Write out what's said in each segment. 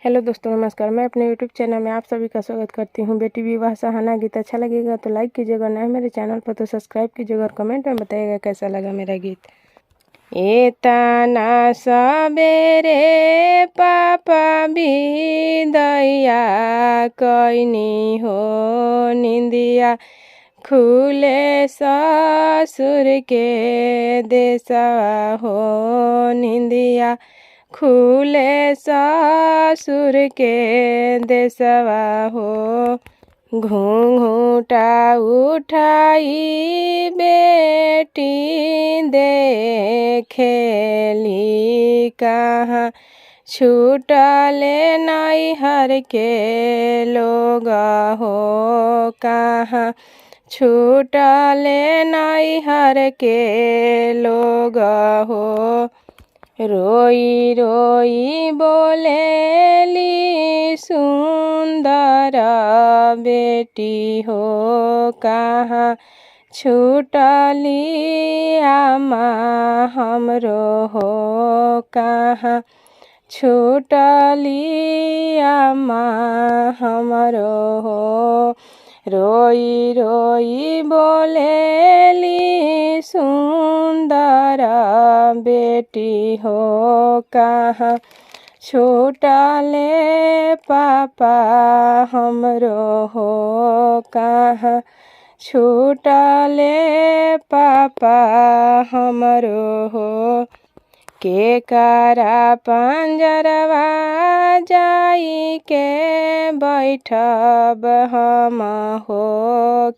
Hello दोस्तों, नमस्कार। मैं अपने यूट्यूब चैनल में आप सभी का स्वागत करती हूँ। बेटी विवाह सहाना गीत अच्छा लगेगा तो लाइक कीजिएगा, नए मेरे चैनल पर तो सब्सक्राइब कीजिएगा और कमेंट में बताइएगा कैसा लगा मेरा गीत। ए तना सबेरे पापा भी दया कैनी हो निंदिया खुले ससुर के देसवा हो निंदिया खुले ससुर के देसवा हो। घूंघूटा उठाई बेटी देखेली कहाँ छूटले नैहर के लोग हो कहाँ छूटले नैहर के लोग हो। रोई रोई बोलेली सुंदर बेटी हो कहाँ छूटली आमा हमरो हो कहाँ छूटली आमा हमरो हो। रोई रोई बोलेली सुंदर बेटी हो कहाँ छूटले पापा हमरो हो कहाँ छूटले पापा हमरो हो। के करा पंजरवा जाई के बैठब हम हो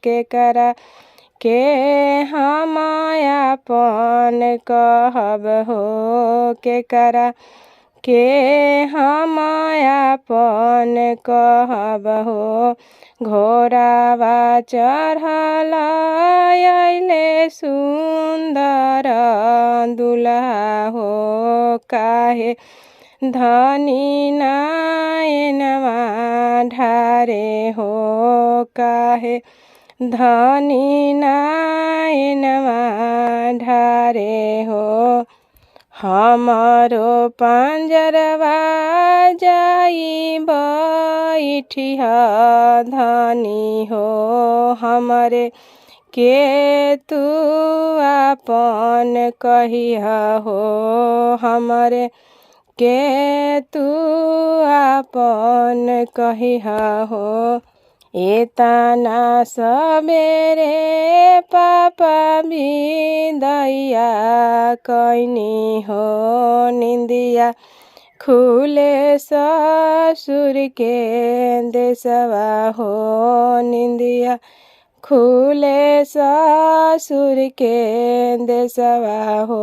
के करा के हम अपन कहब हो के करा के हम अपन कहब हो। घोड़ावा चढ़ल अइले सुंदर दुल्हा हो काहे धनी नयनवा ढारे हो काहे धनी नयनवा ढारे हो। हमारो पंजरवा जाई बैठिह धनी हो हमरे के तू अपन कहिह हो हमरे के तू अपन कहिह हो। एतना सबेरे पापा भी दया कैनी हो निंदिया खुले ससुर के देसवा हो निंदिया खुले ससुर के देसवा हो।